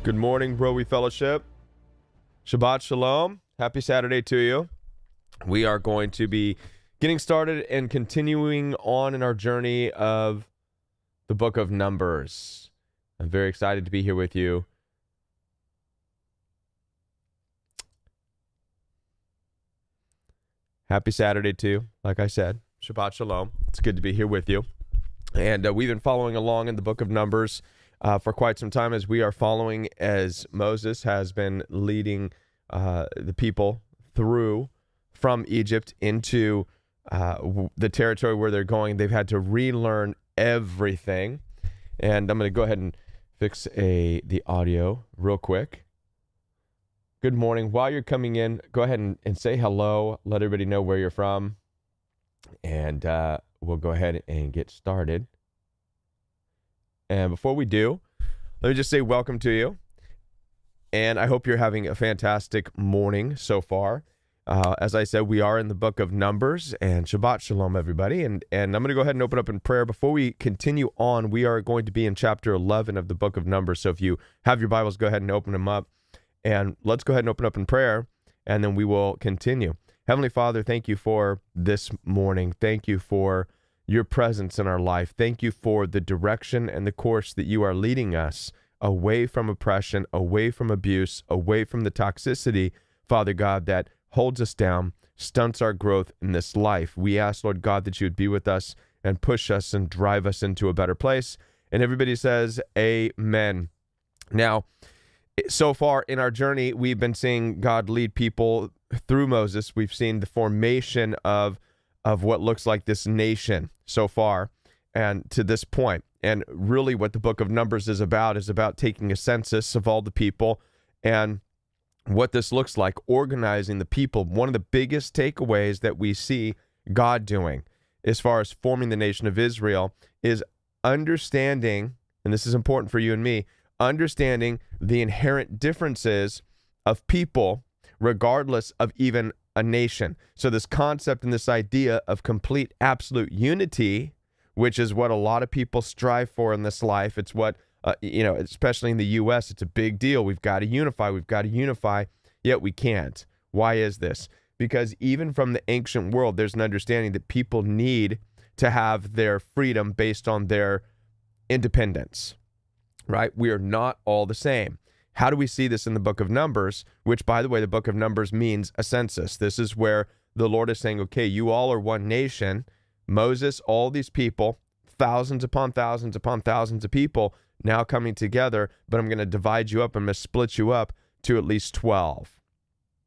Good morning, Bro We Fellowship. Shabbat Shalom. Happy Saturday to you. We are going to be getting started and continuing on in our journey of the book of Numbers. I'm very excited to be here with you. Happy Saturday to you. Like I said, Shabbat Shalom. It's good to be here with you. And we've been following along in the book of Numbers for quite some time as we are following as Moses has been leading the people through from Egypt into the territory where they're going. They've had to relearn everything. And I'm going to go ahead and fix the audio real quick. Good morning. While you're coming in, go ahead and say hello. Let everybody know where you're from. And we'll go ahead and get started. And before we do, let me just say welcome to you. And I hope you're having a fantastic morning so far. As I said, we are in the book of Numbers, and Shabbat Shalom, everybody. And I'm going to go ahead and open up in prayer. Before we continue on, we are going to be in chapter 11 of the book of Numbers. So if you have your Bibles, go ahead and open them up. And let's go ahead and open up in prayer, and then we will continue. Heavenly Father, thank you for this morning. Thank you for your presence in our life. Thank you for the direction and the course that you are leading us away from oppression, away from abuse, away from the toxicity, Father God, that holds us down, stunts our growth in this life. We ask, Lord God, that you would be with us and push us and drive us into a better place. And everybody says, amen. Now, so far in our journey, we've been seeing God lead people through Moses. We've seen the formation of what looks like this nation so far and to this point. And really what the book of Numbers is about taking a census of all the people and what this looks like, organizing the people. One of the biggest takeaways that we see God doing as far as forming the nation of Israel is understanding, and this is important for you and me, understanding the inherent differences of people regardless of even a nation. So this concept and this idea of complete absolute unity, which is what a lot of people strive for in this life. It's what, especially in the U.S., it's a big deal. We've got to unify, yet we can't. Why is this? Because even from the ancient world, there's an understanding that people need to have their freedom based on their independence, right? We are not all the same. How do we see this in the book of Numbers, which, by the way, the book of Numbers means a census. This is where the Lord is saying, okay, you all are one nation. Moses, all these people, thousands upon thousands upon thousands of people now coming together, but I'm going to divide you up. I'm going to split you up to at least 12.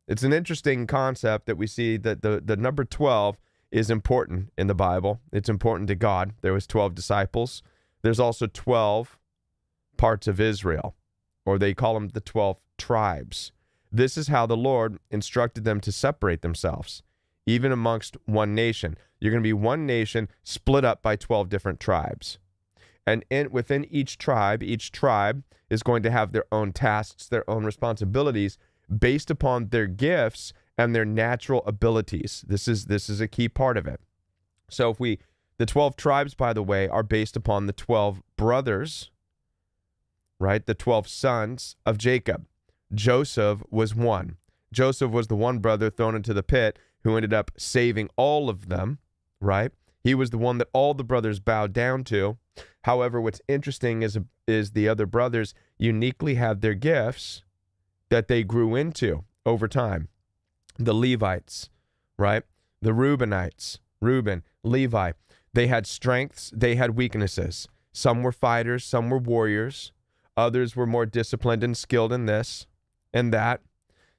It's an interesting concept that we see that the number 12 is important in the Bible. It's important to God. There was 12 disciples. There's also 12 parts of Israel, or they call them the 12 tribes. This is how the Lord instructed them to separate themselves, even amongst one nation. You're going to be one nation split up by 12 different tribes. And within each tribe is going to have their own tasks, their own responsibilities based upon their gifts and their natural abilities. This is a key part of it. So the 12 tribes, by the way, are based upon the 12 brothers, right? The 12 sons of Jacob. Joseph was one. Joseph was the one brother thrown into the pit who ended up saving all of them, right? He was the one that all the brothers bowed down to. However, what's interesting is the other brothers uniquely had their gifts that they grew into over time. The Levites, right? The Reubenites, Reuben, Levi, they had strengths, they had weaknesses. Some were fighters, some were warriors. Others were more disciplined and skilled in this and that.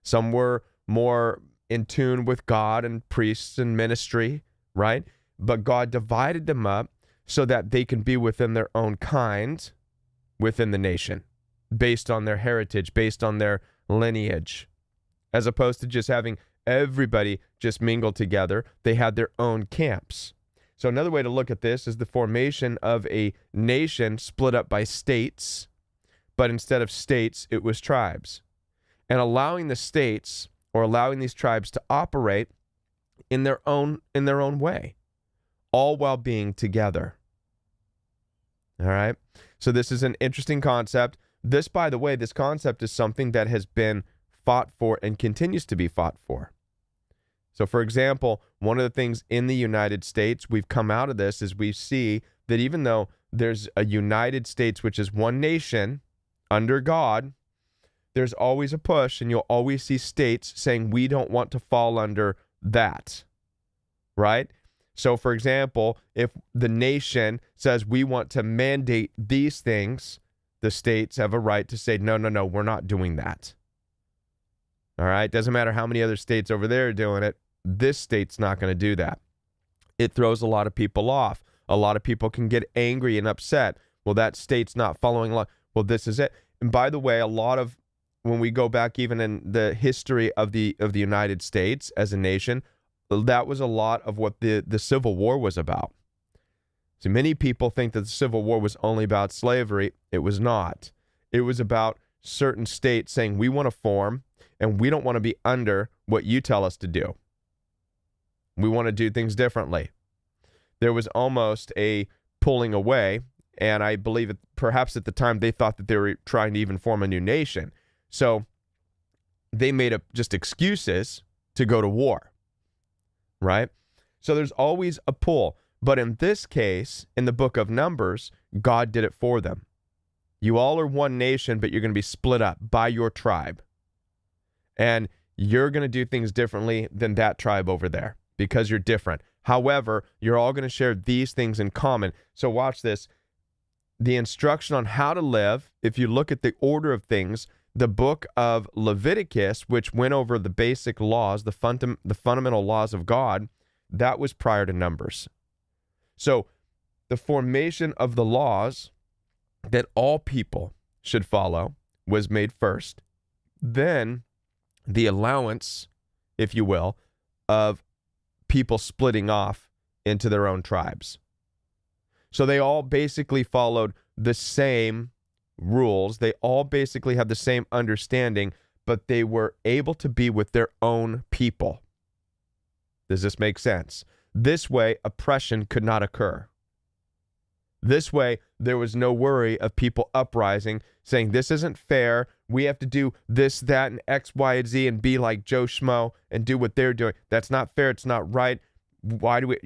Some were more in tune with God and priests and ministry, right? But God divided them up so that they can be within their own kind within the nation, based on their heritage, based on their lineage, as opposed to just having everybody just mingle together. They had their own camps. So another way to look at this is the formation of a nation split up by states, but instead of states, it was tribes. And allowing the states or allowing these tribes to operate in their own way, all while being together. All right. So this is an interesting concept, this, by the way, this concept is something that has been fought for and continues to be fought for. So, for example, one of the things in the United States, we've come out of this, is we see that even though there's a United States, which is one nation under God, there's always a push, and you'll always see states saying, we don't want to fall under that, right? So, for example, if the nation says we want to mandate these things, the states have a right to say, no, we're not doing that. All right? Doesn't matter how many other states over there are doing it. This state's not going to do that. It throws a lot of people off. A lot of people can get angry and upset. Well, that state's not following law. Well, this is it. And by the way, a lot of, when we go back even in the history of the United States as a nation, that was a lot of what the Civil War was about. So many people think that the Civil War was only about slavery. It was not. It was about certain states saying, we want to form, and we don't want to be under what you tell us to do. We want to do things differently. There was almost a pulling away, and I believe perhaps at the time they thought that they were trying to even form a new nation. So they made up just excuses to go to war, right? So there's always a pull. But in this case, in the book of Numbers, God did it for them. You all are one nation, but you're going to be split up by your tribe. And you're going to do things differently than that tribe over there because you're different. However, you're all going to share these things in common. So watch this. The instruction on how to live, if you look at the order of things, the book of Leviticus, which went over the basic laws, the fundamental laws of God, that was prior to Numbers. So the formation of the laws that all people should follow was made first. Then the allowance, if you will, of people splitting off into their own tribes. So they all basically followed the same rules. They all basically had the same understanding, but they were able to be with their own people. Does this make sense? This way, oppression could not occur. This way, there was no worry of people uprising, saying, this isn't fair. We have to do this, that, and X, Y, and Z and be like Joe Schmo and do what they're doing. That's not fair. It's not right. Why do we,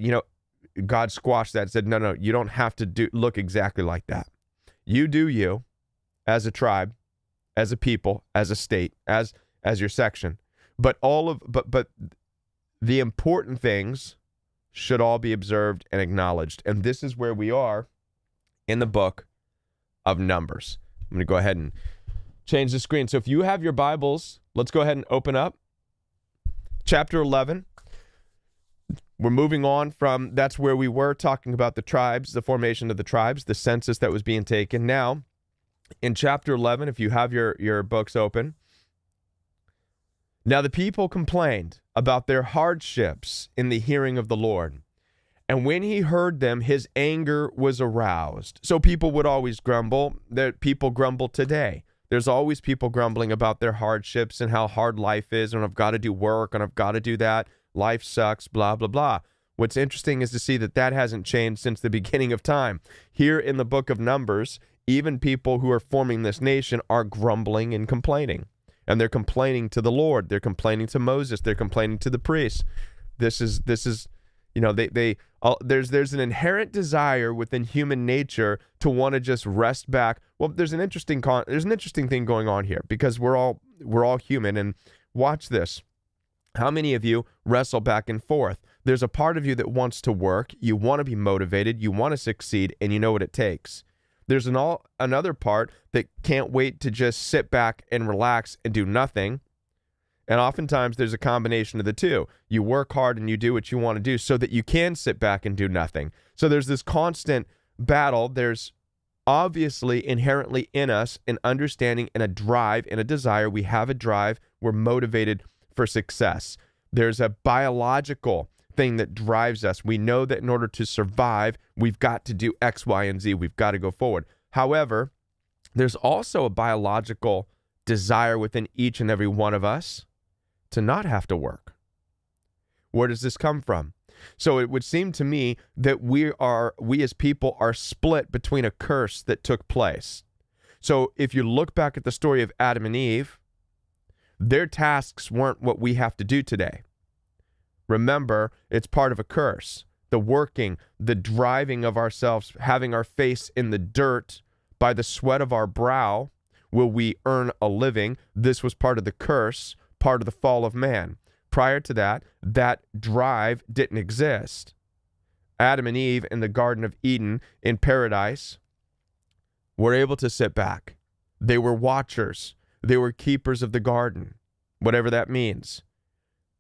God squashed that and said, no, you don't have to look exactly like that. You do you as a tribe, as a people, as a state, as your section. But but the important things should all be observed and acknowledged. And this is where we are in the book of Numbers. I'm going to go ahead and change the screen. So if you have your Bibles, let's go ahead and open up chapter 11. We're moving on from, that's where we were talking about the tribes, the formation of the tribes, the census that was being taken. Now, in chapter 11, if you have your books open, now the people complained about their hardships in the hearing of the Lord. And when he heard them, his anger was aroused. So people would always grumble. That people grumble today. There's always people grumbling about their hardships and how hard life is, and I've got to do work, and I've got to do that. Life sucks, blah, blah, blah. What's interesting is to see that hasn't changed since the beginning of time. Here in the book of Numbers, even people who are forming this nation are grumbling and complaining. And they're complaining to the Lord. They're complaining to Moses. They're complaining to the priests. This is there's an inherent desire within human nature to want to just rest back. Well, there's an interesting thing going on here because we're all human. And watch this. How many of you wrestle back and forth? There's a part of you that wants to work. You want to be motivated. You want to succeed, and you know what it takes. There's another part that can't wait to just sit back and relax and do nothing. And oftentimes there's a combination of the two. You work hard and you do what you want to do so that you can sit back and do nothing. So there's this constant battle. There's obviously inherently in us an understanding and a drive and a desire. We have a drive. We're motivated for success. There's a biological thing that drives us. We know that in order to survive, we've got to do X, Y, and Z. We've got to go forward. However, there's also a biological desire within each and every one of us to not have to work. Where does this come from? So it would seem to me that we as people are split between a curse that took place. So if you look back at the story of Adam and Eve, their tasks weren't what we have to do today. Remember, it's part of a curse. The working, the driving of ourselves, having our face in the dirt by the sweat of our brow, will we earn a living. This was part of the curse, part of the fall of man. Prior to that, that drive didn't exist. Adam and Eve in the Garden of Eden in paradise were able to sit back. They were watchers. They were keepers of the garden, whatever that means.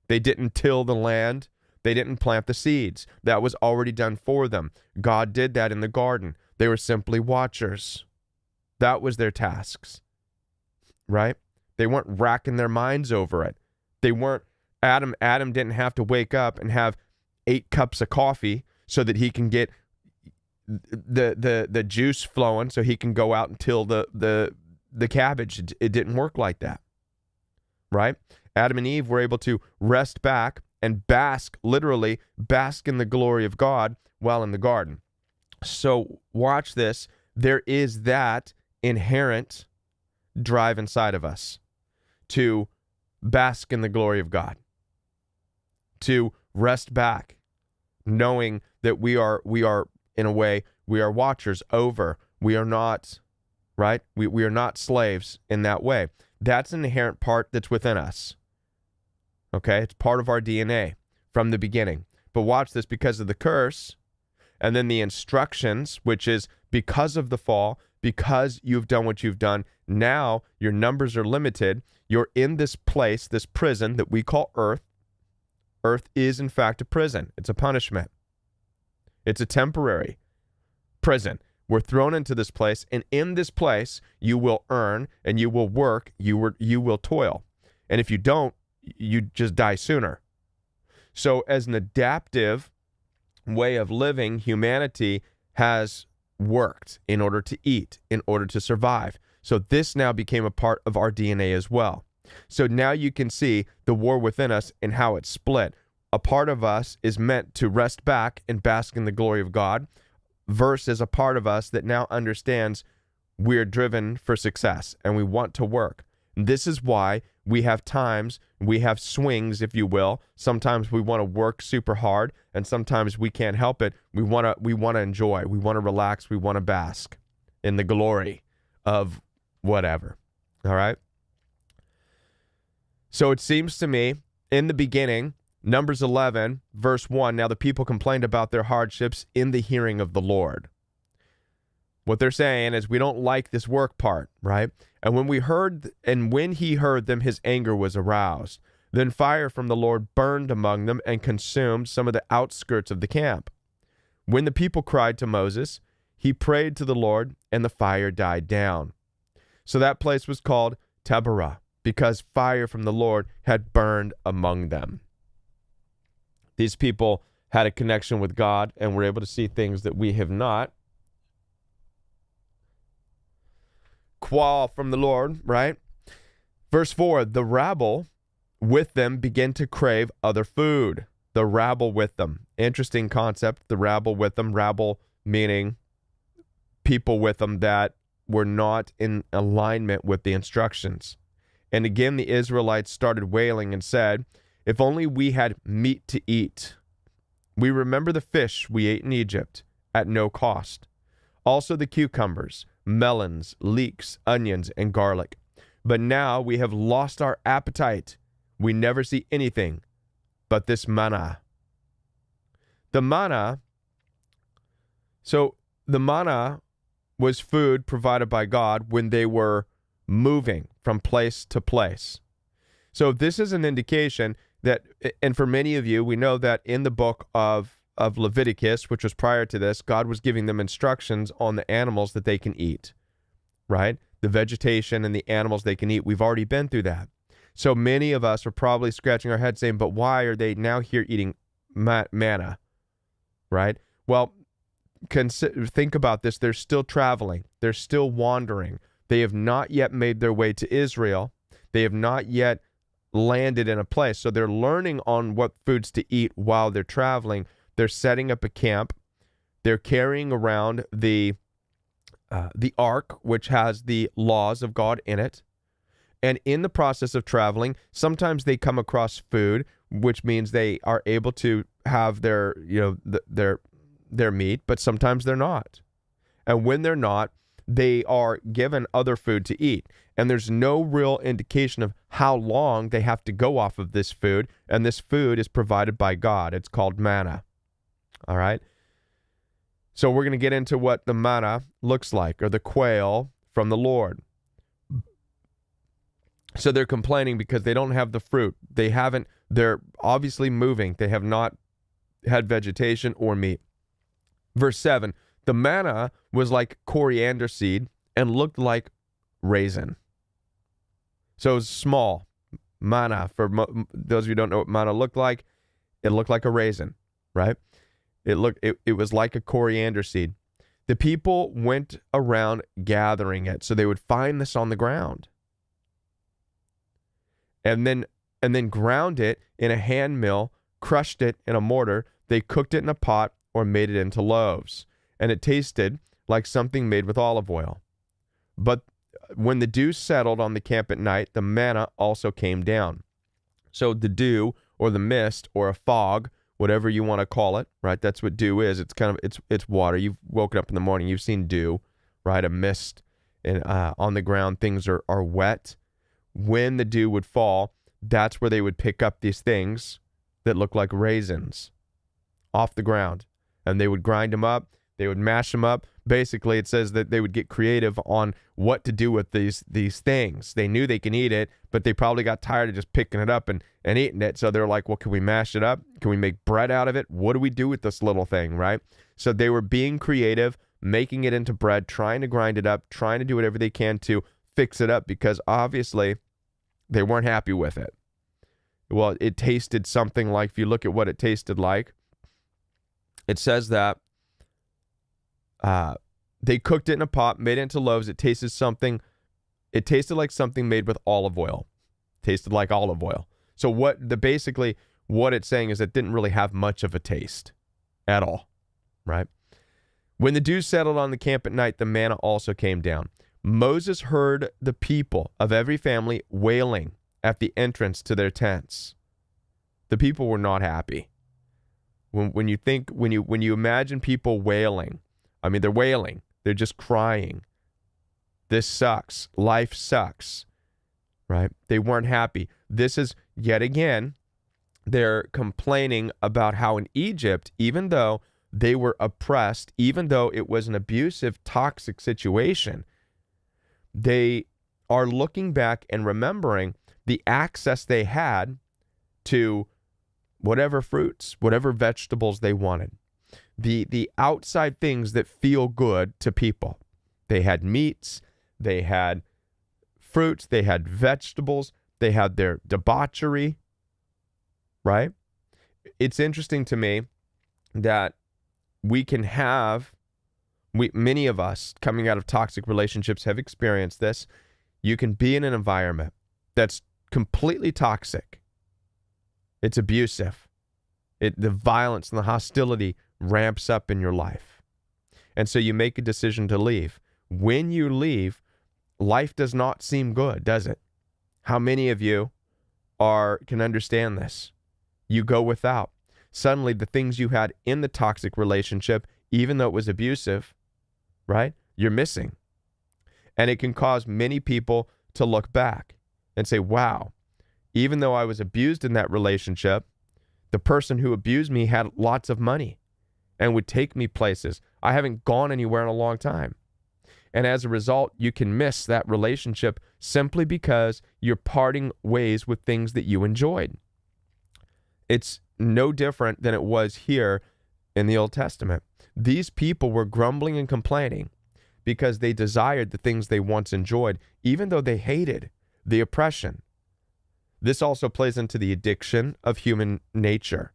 They didn't till the land. They didn't plant the seeds. That was already done for them. God did that in the garden. They were simply watchers. That was their tasks, right? They weren't racking their minds over it. They weren't, Adam didn't have to wake up and have 8 cups of coffee so that he can get the juice flowing so he can go out and till the cabbage. It didn't work like that, right? Adam and Eve were able to rest back and bask, literally bask in the glory of God while in the garden. So watch this. There is that inherent drive inside of us to bask in the glory of God, to rest back, knowing that we are in a way, we are watchers over. We are not, right? We are not slaves in that way. That's an inherent part that's within us. Okay? It's part of our DNA from the beginning. But watch this, because of the curse, and then the instructions, which is because of the fall, because you've done what you've done, now your numbers are limited. You're in this place, this prison that we call earth. Earth is, in fact, a prison. It's a punishment. It's a temporary prison. We're thrown into this place, and in this place, you will earn, and you will work, you will toil. And if you don't, you just die sooner. So as an adaptive way of living, humanity has worked in order to eat, in order to survive. So this now became a part of our DNA as well. So now you can see the war within us and how it's split. A part of us is meant to rest back and bask in the glory of God, versus a part of us that now understands we're driven for success and we want to work. And this is why we have times, we have swings, if you will. Sometimes we want to work super hard, and sometimes we can't help it. We want to enjoy, we want to relax, we want to bask in the glory of whatever. All right? So it seems to me, in the beginning, Numbers 11, verse 1, now the people complained about their hardships in the hearing of the Lord. What they're saying is, we don't like this work part, right? And when he heard them, his anger was aroused. Then fire from the Lord burned among them and consumed some of the outskirts of the camp. When the people cried to Moses, he prayed to the Lord, and the fire died down. So that place was called Taberah, because fire from the Lord had burned among them. These people had a connection with God and were able to see things that we have not. Qual from the Lord, right? Verse 4, the rabble with them began to crave other food. The rabble with them. Interesting concept, the rabble with them. Rabble meaning people with them that were not in alignment with the instructions. And again, the Israelites started wailing and said, if only we had meat to eat. We remember the fish we ate in Egypt at no cost. Also the cucumbers, melons, leeks, onions, and garlic. But now we have lost our appetite. We never see anything but this manna. The manna was food provided by God when they were moving from place to place. So this is an indication that, and for many of you, we know that in the book of Leviticus, which was prior to this, God was giving them instructions on the animals that they can eat, right? The vegetation and the animals they can eat. We've already been through that. So many of us are probably scratching our heads saying, but why are they now here eating manna, right? Well, think about this. They're still traveling. They're still wandering. They have not yet made their way to Israel. They have not yet landed in a place. So they're learning on what foods to eat while they're traveling. They're setting up a camp. They're carrying around the the ark, which has the laws of God in it. And in the process of traveling, sometimes they come across food, which means they are able to have their, their meat, but sometimes they're not. And when they're not, they are given other food to eat. And there's no real indication of how long they have to go off of this food. And this food is provided by God. It's called manna. All right. So we're going to get into what the manna looks like, or the quail from the Lord. So they're complaining because they don't have the fruit. They're obviously moving. They have not had vegetation or meat. Verse 7, the manna was like coriander seed and looked like raisin. So it was small. Manna, for those of you who don't know what manna looked like, it looked like a raisin, right? It was like a coriander seed. The people went around gathering it, so they would find this on the ground. And then ground it in a hand mill, crushed it in a mortar. They cooked it in a pot or made it into loaves. And it tasted like something made with olive oil. But when the dew settled on the camp at night, the manna also came down. So the dew, or the mist, or a fog, whatever you want to call it, right? That's what dew is. It's kind of, it's water. You've woken up in the morning, you've seen dew, right? A mist, and on the ground, things are wet. When the dew would fall, that's where they would pick up these things that look like raisins off the ground. And they would grind them up. They would mash them up. Basically, it says that they would get creative on what to do with these things. They knew they can eat it, but they probably got tired of just picking it up and eating it. So they're like, well, can we mash it up? Can we make bread out of it? What do we do with this little thing, right? So they were being creative, making it into bread, trying to grind it up, trying to do whatever they can to fix it up, because obviously they weren't happy with it. Well, it tasted something like, if you look at what it tasted like, it says that they cooked it in a pot, made it into loaves. It tasted like something made with olive oil. Tasted like olive oil. So basically what it's saying is it didn't really have much of a taste at all, right? When the dew settled on the camp at night, the manna also came down. Moses heard the people of every family wailing at the entrance to their tents. The people were not happy. When you imagine people wailing, I mean, they're wailing. They're just crying. This sucks. Life sucks, right? They weren't happy. This is, yet again, they're complaining about how in Egypt, even though they were oppressed, even though it was an abusive, toxic situation, they are looking back and remembering the access they had to whatever fruits, whatever vegetables they wanted. The outside things that feel good to people. They had meats, they had fruits, they had vegetables, they had their debauchery, right? It's interesting to me that many of us coming out of toxic relationships have experienced this. You can be in an environment that's completely toxic. It's abusive. The violence and the hostility ramps up in your life. And so you make a decision to leave. When you leave, life does not seem good, does it? How many of you can understand this? You go without. Suddenly, the things you had in the toxic relationship, even though it was abusive, right? You're missing. And it can cause many people to look back and say, wow, even though I was abused in that relationship, the person who abused me had lots of money and would take me places. I haven't gone anywhere in a long time. And as a result, you can miss that relationship simply because you're parting ways with things that you enjoyed. It's no different than it was here in the Old Testament. These people were grumbling and complaining because they desired the things they once enjoyed, even though they hated the oppression. This also plays into the addiction of human nature.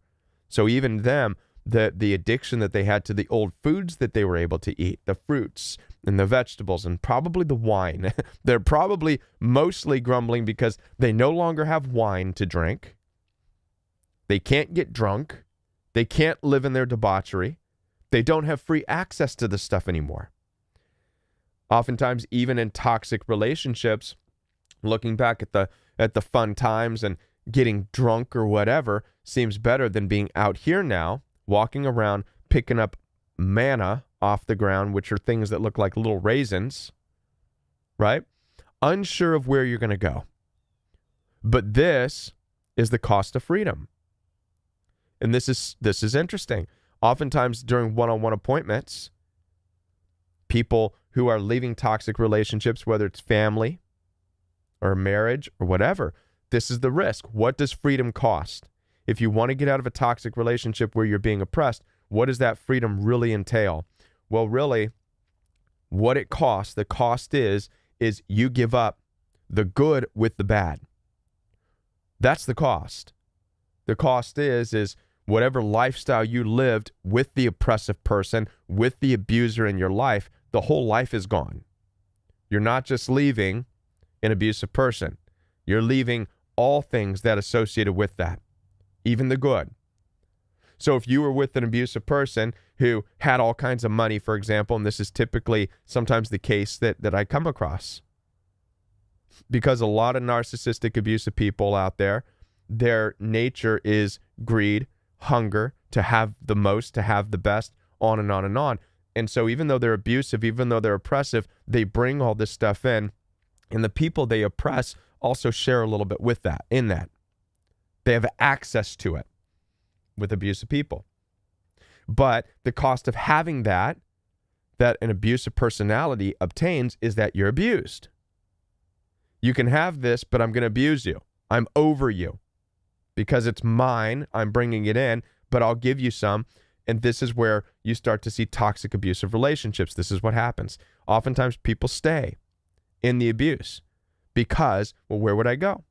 So even them, the addiction that they had to the old foods that they were able to eat, the fruits and the vegetables and probably the wine. They're probably mostly grumbling because they no longer have wine to drink. They can't get drunk. They can't live in their debauchery. They don't have free access to this stuff anymore. Oftentimes, even in toxic relationships, looking back at the fun times and getting drunk or whatever seems better than being out here now, walking around, picking up manna off the ground, which are things that look like little raisins, right? Unsure of where you're going to go. But this is the cost of freedom. And this is interesting. Oftentimes during one-on-one appointments, people who are leaving toxic relationships, whether it's family or marriage or whatever, this is the risk. What does freedom cost? If you want to get out of a toxic relationship where you're being oppressed, what does that freedom really entail? Well, really, what it costs, the cost is you give up the good with the bad. That's the cost. The cost is whatever lifestyle you lived with the oppressive person, with the abuser in your life, the whole life is gone. You're not just leaving an abusive person. You're leaving all things that associated with that, even the good. So if you were with an abusive person who had all kinds of money, for example, and this is typically sometimes the case that I come across, because a lot of narcissistic abusive people out there, their nature is greed, hunger, to have the most, to have the best, on and on and on. And so even though they're abusive, even though they're oppressive, they bring all this stuff in, and the people they oppress also share a little bit with that, in that. They have access to it with abusive people. But the cost of having that an abusive personality obtains is that you're abused. You can have this, but I'm going to abuse you. I'm over you. Because it's mine, I'm bringing it in, but I'll give you some. And this is where you start to see toxic abusive relationships. This is what happens. Oftentimes people stay in the abuse because, well, where would I go?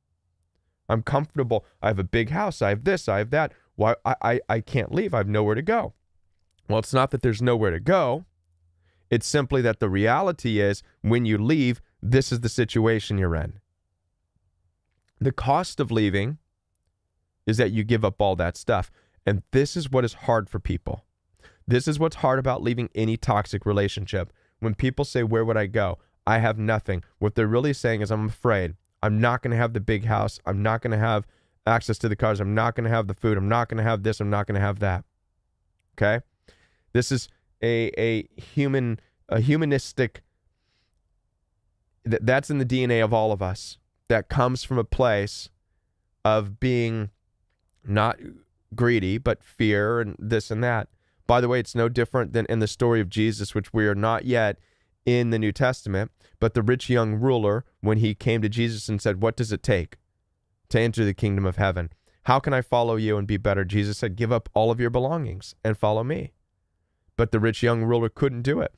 I'm comfortable. I have a big house. I have this. I have that. Why? I can't leave. I have nowhere to go. Well, it's not that there's nowhere to go. It's simply that the reality is when you leave, this is the situation you're in. The cost of leaving is that you give up all that stuff. And this is what is hard for people. This is what's hard about leaving any toxic relationship. When people say, where would I go? I have nothing. What they're really saying is, I'm afraid. I'm not going to have the big house. I'm not going to have access to the cars. I'm not going to have the food. I'm not going to have this. I'm not going to have that. Okay? This is a humanistic, that's in the DNA of all of us. That comes from a place of being not greedy, but fear and this and that. By the way, it's no different than in the story of Jesus, which we are not yet in the New Testament, but the rich young ruler, when he came to Jesus and said, what does it take to enter the kingdom of heaven? How can I follow you and be better? Jesus said, give up all of your belongings and follow me. But the rich young ruler couldn't do it.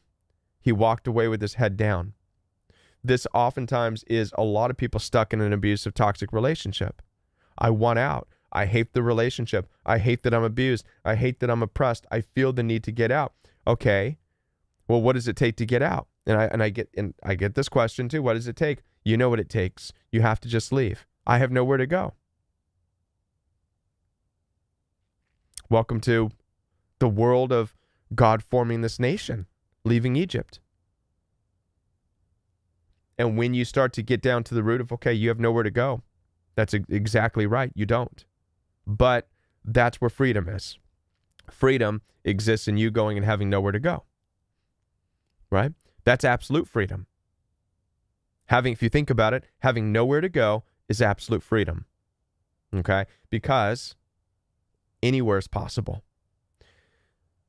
He walked away with his head down. This oftentimes is a lot of people stuck in an abusive, toxic relationship. I want out. I hate the relationship. I hate that I'm abused. I hate that I'm oppressed. I feel the need to get out. Okay, well, what does it take to get out? And I get this question too. What does it take? You know what it takes. You have to just leave. I have nowhere to go. Welcome to the world of God forming this nation, leaving Egypt. And when you start to get down to the root of, okay, you have nowhere to go. That's exactly right. You don't. But that's where freedom is. Freedom exists in you going and having nowhere to go. Right? That's absolute freedom. If you think about it, having nowhere to go is absolute freedom. Okay? Because anywhere is possible.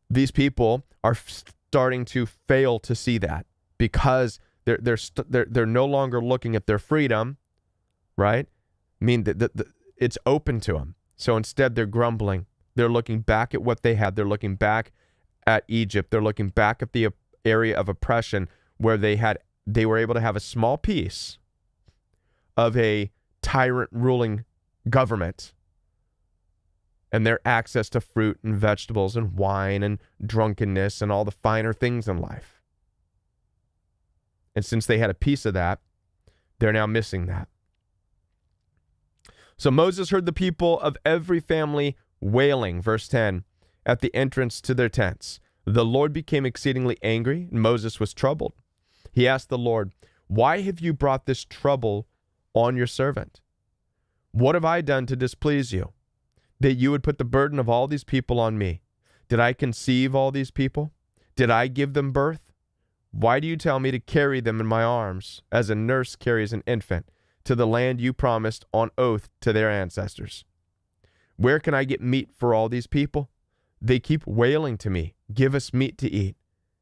These people are starting to fail to see that because they're no longer looking at their freedom, right? I mean, it's open to them. So instead, they're grumbling. They're looking back at what they had. They're looking back at Egypt. They're looking back at the area of oppression where they were able to have a small piece of a tyrant ruling government and their access to fruit and vegetables and wine and drunkenness and all the finer things in life. And since they had a piece of that, they're now missing that. So Moses heard the people of every family wailing, verse 10, at the entrance to their tents. The Lord became exceedingly angry, and Moses was troubled. He asked the Lord, "Why have you brought this trouble on your servant? What have I done to displease you, that you would put the burden of all these people on me? Did I conceive all these people? Did I give them birth? Why do you tell me to carry them in my arms, as a nurse carries an infant, to the land you promised on oath to their ancestors? Where can I get meat for all these people? They keep wailing to me, 'Give us meat to eat.'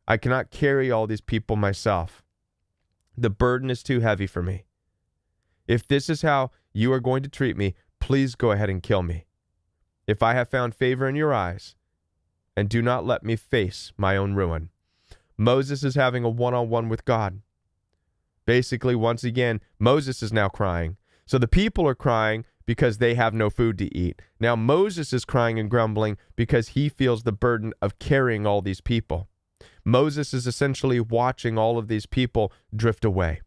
I cannot carry all these people myself. The burden is too heavy for me. If this is how you are going to treat me, please go ahead and kill me, if I have found favor in your eyes, and do not let me face my own ruin." Moses is having a one-on-one with God. Basically, once again, Moses is now crying. So the people are crying because they have no food to eat. Now Moses is crying and grumbling because he feels the burden of carrying all these people. Moses is essentially watching all of these people drift away.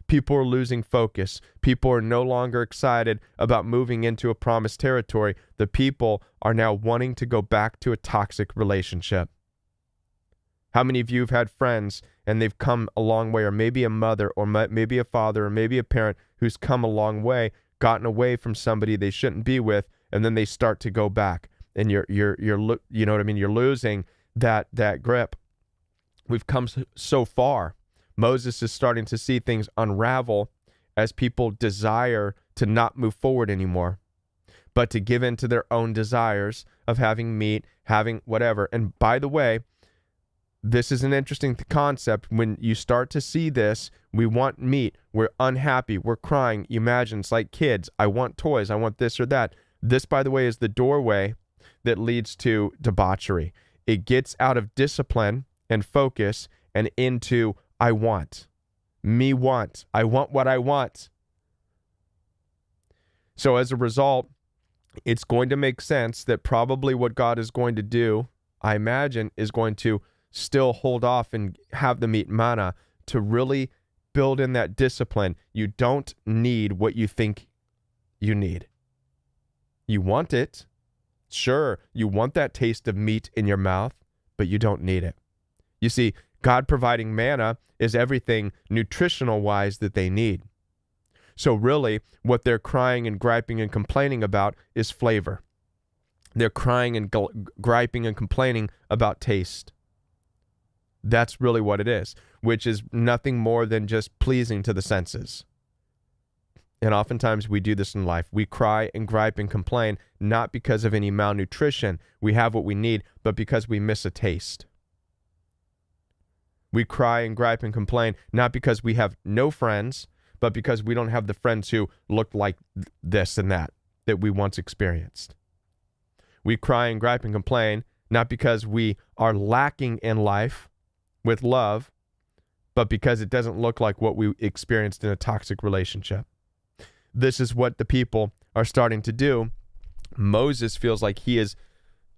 People are losing focus. People are no longer excited about moving into a promised territory. The people are now wanting to go back to a toxic relationship. How many of you have had friends and they've come a long way, or maybe a mother, or maybe a father, or maybe a parent who's come a long way, gotten away from somebody they shouldn't be with, and then they start to go back, and you're you know what I mean? You're losing that grip. We've come so far. Moses is starting to see things unravel as people desire to not move forward anymore, but to give in to their own desires of having meat, having whatever. And by the way, this is an interesting concept. When you start to see this, we want meat, we're unhappy, we're crying. You imagine, it's like kids. I want toys, I want this or that. This, by the way, is the doorway that leads to debauchery. It gets out of discipline and focus and into I want. Me want. I want what I want. So as a result, it's going to make sense that probably what God is going to do, I imagine, is going to still hold off and have them eat manna to really build in that discipline. You don't need what you think you need. You want it. Sure, you want that taste of meat in your mouth, but you don't need it. You see, God providing manna is everything nutritional-wise that they need. So really, what they're crying and griping and complaining about is flavor. They're crying and griping and complaining about taste. That's really what it is, which is nothing more than just pleasing to the senses. And oftentimes we do this in life. We cry and gripe and complain, not because of any malnutrition. We have what we need, but because we miss a taste. We cry and gripe and complain, not because we have no friends, but because we don't have the friends who look like this and that we once experienced. We cry and gripe and complain, not because we are lacking in life with love, but because it doesn't look like what we experienced in a toxic relationship. This is what the people are starting to do. Moses feels like he is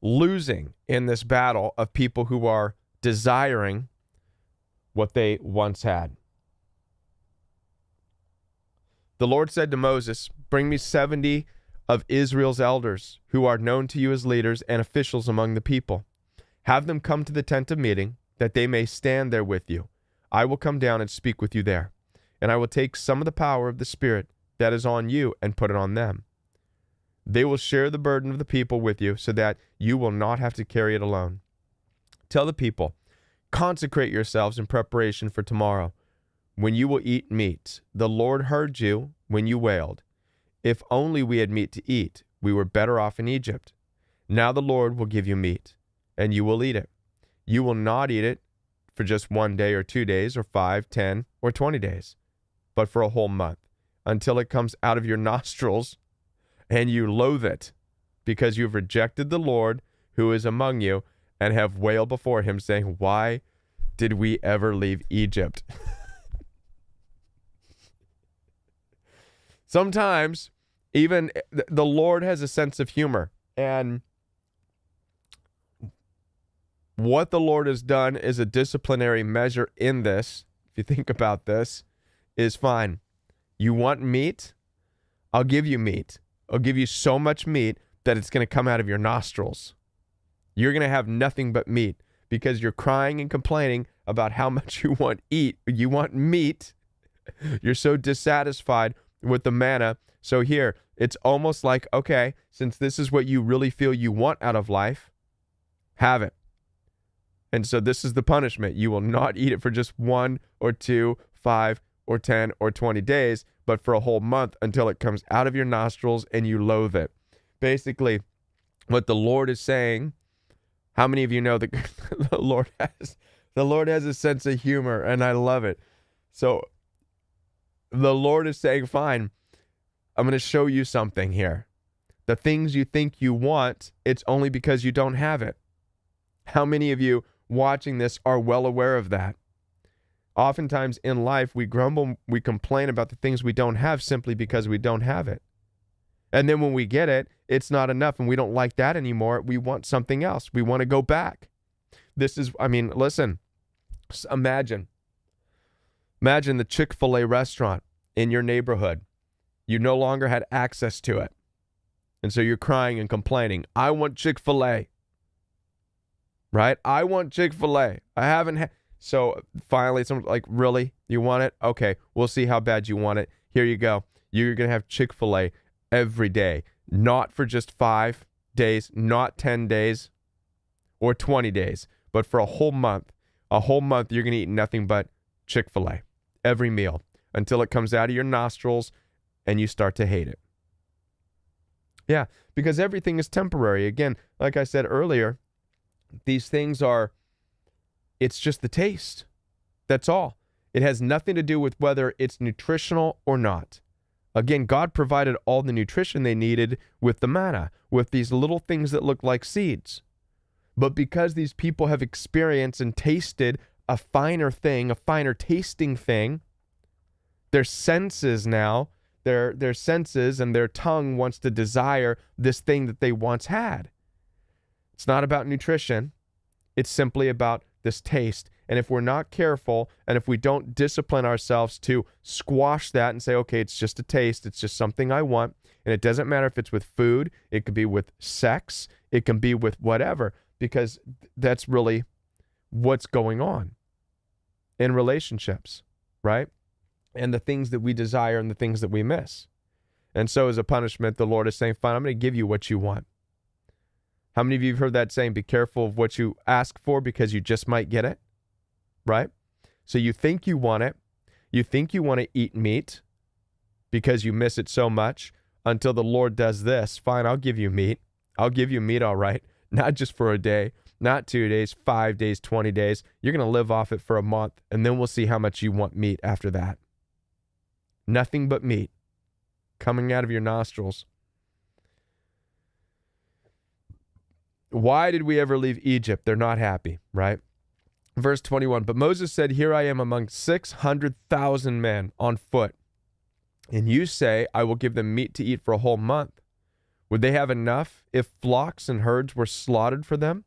losing in this battle of people who are desiring what they once had. The Lord said to Moses, "Bring me 70 of Israel's elders who are known to you as leaders and officials among the people. Have them come to the tent of meeting, that they may stand there with you. I will come down and speak with you there, and I will take some of the power of the Spirit that is on you and put it on them. They will share the burden of the people with you so that you will not have to carry it alone. Tell the people, consecrate yourselves in preparation for tomorrow, when you will eat meat. The Lord heard you when you wailed. If only we had meat to eat, we were better off in Egypt. Now the Lord will give you meat, and you will eat it. You will not eat it for just 1 day or 2 days or 5, 10, or 20 days, but for a whole month, until it comes out of your nostrils and you loathe it, because you've rejected the Lord who is among you and have wailed before him, saying, why did we ever leave Egypt?" Sometimes even the Lord has a sense of humor, and what the Lord has done is a disciplinary measure in this. If you think about this, is fine. You want meat? I'll give you meat. I'll give you so much meat that it's going to come out of your nostrils. You're going to have nothing but meat because you're crying and complaining about how much you want meat. You're so dissatisfied with the manna. So here, it's almost like, okay, since this is what you really feel you want out of life, have it. And so this is the punishment. You will not eat it for just 1 or 2, 5 or 10 or 20 days, but for a whole month until it comes out of your nostrils and you loathe it. Basically, what the Lord is saying, how many of you know that the Lord has a sense of humor, and I love it. So the Lord is saying, fine, I'm going to show you something here. The things you think you want, it's only because you don't have it. How many of you watching this are well aware of that? Oftentimes in life, we grumble, we complain about the things we don't have simply because we don't have it. And then when we get it, it's not enough and we don't like that anymore. We want something else. We want to go back. Listen, imagine the Chick-fil-A restaurant in your neighborhood. You no longer had access to it. And so you're crying and complaining. I want Chick-fil-A. Right? I want Chick-fil-A. I haven't had. So finally, someone's like, really? You want it? Okay, we'll see how bad you want it. Here you go. You're going to have Chick-fil-A every day. Not for just 5 days, not 10 days or 20 days, but for a whole month. A whole month, you're going to eat nothing but Chick-fil-A every meal until it comes out of your nostrils and you start to hate it. Yeah, because everything is temporary. Again, like I said earlier, these things it's just the taste. That's all. It has nothing to do with whether it's nutritional or not. Again, God provided all the nutrition they needed with the manna, with these little things that look like seeds. But because these people have experienced and tasted a finer thing, a finer tasting thing, their senses now, their senses and their tongue wants to desire this thing that they once had. It's not about nutrition. It's simply about this taste. And if we're not careful, and if we don't discipline ourselves to squash that and say, okay, it's just a taste, it's just something I want, and it doesn't matter if it's with food, it could be with sex, it can be with whatever, because that's really what's going on in relationships, right? And the things that we desire and the things that we miss. And so as a punishment, the Lord is saying, fine, I'm going to give you what you want. How many of you have heard that saying, be careful of what you ask for because you just might get it, right? So you think you want it. You think you want to eat meat because you miss it so much until the Lord does this. Fine, I'll give you meat. I'll give you meat, all right. Not just for a day, not 2 days, 5 days, 20 days. You're going to live off it for a month, and then we'll see how much you want meat after that. Nothing but meat coming out of your nostrils. Why did we ever leave Egypt? They're not happy, right? Verse 21, but Moses said, here I am among 600,000 men on foot. And you say, I will give them meat to eat for a whole month. Would they have enough if flocks and herds were slaughtered for them?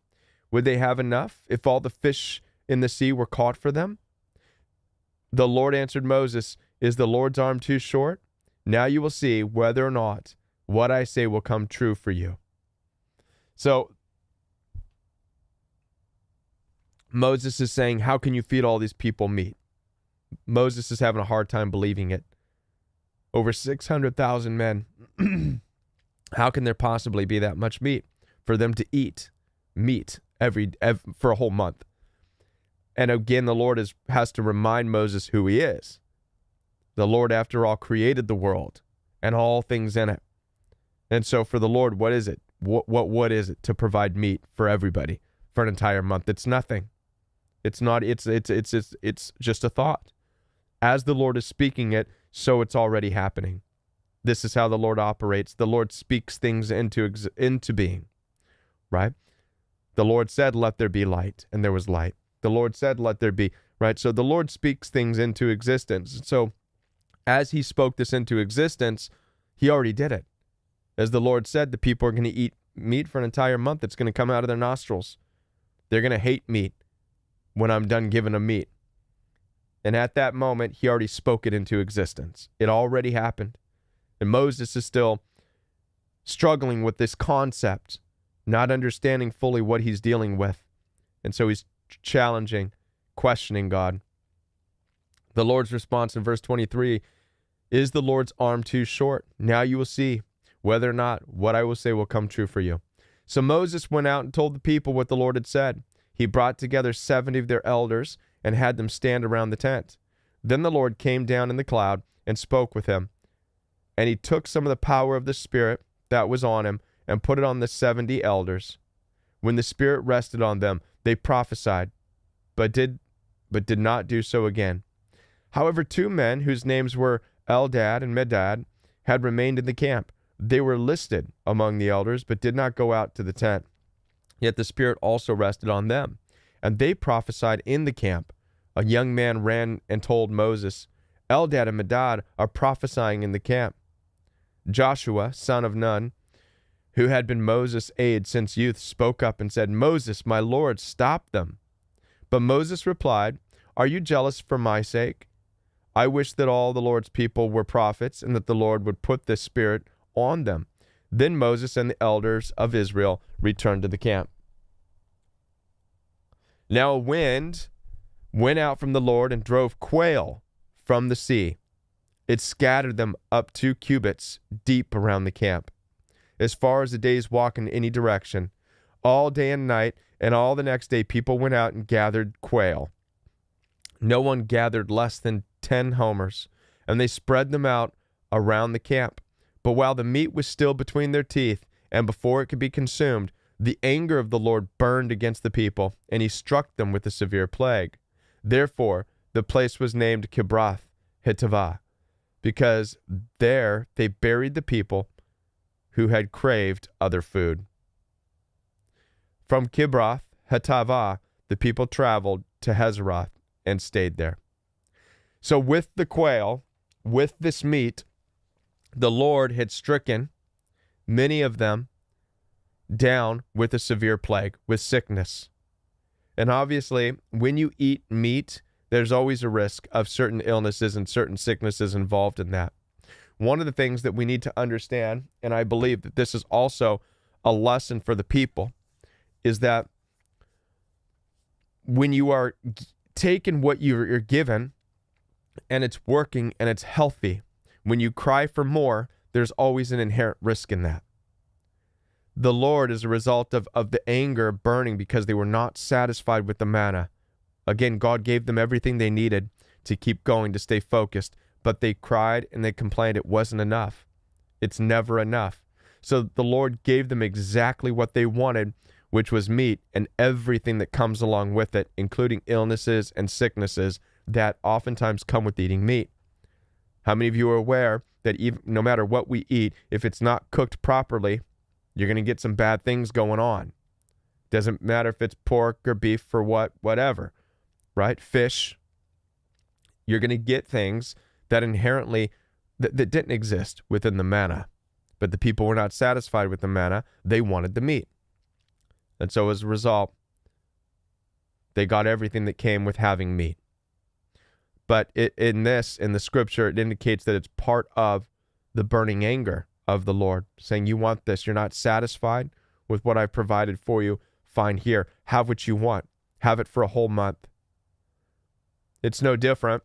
Would they have enough if all the fish in the sea were caught for them? The Lord answered Moses, is the Lord's arm too short? Now you will see whether or not what I say will come true for you. So Moses is saying, how can you feed all these people meat? Moses is having a hard time believing it. Over 600,000 men. How can there possibly be that much meat for them to eat meat every for a whole month? And again, the Lord has to remind Moses who he is. The Lord, after all, created the world and all things in it. And so for the Lord, what is it? What is it to provide meat for everybody for an entire month? It's nothing. It's not, it's just a thought. As the Lord is speaking it, so it's already happening. This is how the Lord operates. The Lord speaks things into being, right? The Lord said, let there be light, and there was light. The Lord said, let there be, right? So the Lord speaks things into existence. So as he spoke this into existence, he already did it. As the Lord said, the people are going to eat meat for an entire month. It's going to come out of their nostrils. They're going to hate meat when I'm done giving them meat. And at that moment, he already spoke it into existence. It already happened. And Moses is still struggling with this concept, not understanding fully what he's dealing with. And so he's challenging, questioning God. The Lord's response in verse 23, is the Lord's arm too short? Now you will see whether or not what I will say will come true for you. So Moses went out and told the people what the Lord had said. He brought together 70 of their elders and had them stand around the tent. Then the Lord came down in the cloud and spoke with him. And he took some of the power of the Spirit that was on him and put it on the 70 elders. When the Spirit rested on them, they prophesied, but did not do so again. However, 2 men whose names were Eldad and Medad had remained in the camp. They were listed among the elders, but did not go out to the tent. Yet the Spirit also rested on them, and they prophesied in the camp. A young man ran and told Moses, Eldad and Medad are prophesying in the camp. Joshua, son of Nun, who had been Moses' aide since youth, spoke up and said, Moses, my Lord, stop them. But Moses replied, are you jealous for my sake? I wish that all the Lord's people were prophets and that the Lord would put this Spirit on them. Then Moses and the elders of Israel returned to the camp. Now a wind went out from the Lord and drove quail from the sea. It scattered them up 2 cubits deep around the camp, as far as a day's walk in any direction. All day and night, and all the next day, people went out and gathered quail. No one gathered less than 10 homers, and they spread them out around the camp. But while the meat was still between their teeth, and before it could be consumed, the anger of the Lord burned against the people, and he struck them with a severe plague. Therefore, the place was named Kibroth Hattaavah, because there they buried the people who had craved other food. From Kibroth Hattaavah, the people traveled to Hazeroth and stayed there. So with the quail, with this meat, the Lord had stricken many of them down with a severe plague, with sickness. And obviously, when you eat meat, there's always a risk of certain illnesses and certain sicknesses involved in that. One of the things that we need to understand, and I believe that this is also a lesson for the people, is that when you are taking what you're given and it's working and it's healthy, when you cry for more, there's always an inherent risk in that. The Lord, as a result of the anger burning because they were not satisfied with the manna. Again, God gave them everything they needed to keep going, to stay focused, but they cried and they complained it wasn't enough. It's never enough. So the Lord gave them exactly what they wanted, which was meat and everything that comes along with it, including illnesses and sicknesses that oftentimes come with eating meat. How many of you are aware that even no matter what we eat, if it's not cooked properly, you're going to get some bad things going on. Doesn't matter if it's pork or beef or whatever, right? Fish. You're going to get things that inherently that didn't exist within the manna. But the people were not satisfied with the manna. They wanted the meat. And so as a result, they got everything that came with having meat. But in the scripture, it indicates that it's part of the burning anger of the Lord, saying, you want this, you're not satisfied with what I've provided for you, fine, here, have what you want. Have it for a whole month. It's no different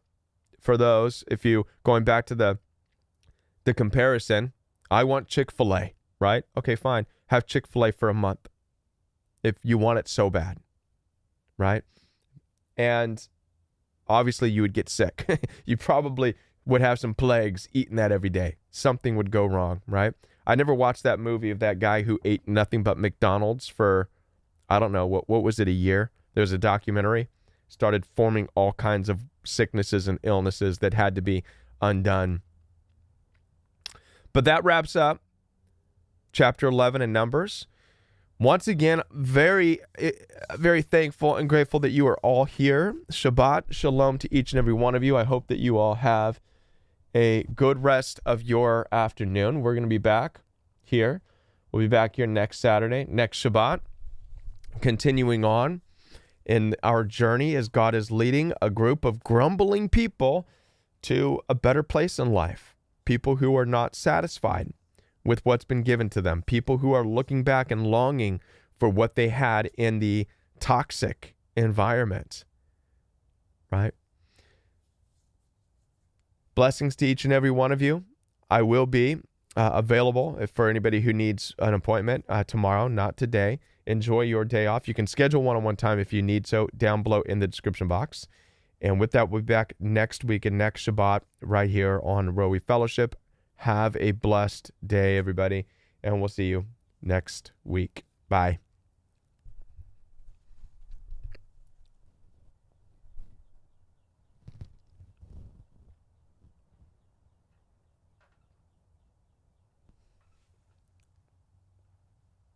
for those, if you, going back to the comparison, I want Chick-fil-A, right? Okay, fine, have Chick-fil-A for a month if you want it so bad, right? And obviously you would get sick. You probably would have some plagues eating that every day. Something would go wrong, right? I never watched that movie of that guy who ate nothing but McDonald's for, I don't know, what was it, a year? There was a documentary. Started forming all kinds of sicknesses and illnesses that had to be undone. But that wraps up chapter 11 in Numbers. Once again, very, very thankful and grateful that you are all here. Shabbat Shalom to each and every one of you. I hope that you all have a good rest of your afternoon. We're going to be back here. We'll be back here next Saturday, next Shabbat, continuing on in our journey as God is leading a group of grumbling people to a better place in life. People who are not satisfied with what's been given to them. People who are looking back and longing for what they had in the toxic environment, right? Blessings to each and every one of you. I will be available for anybody who needs an appointment tomorrow, not today. Enjoy your day off. You can schedule one-on-one time if you need so down below in the description box. And with that, we'll be back next week and next Shabbat right here on Roe Fellowship. Have a blessed day, everybody, and we'll see you next week. Bye.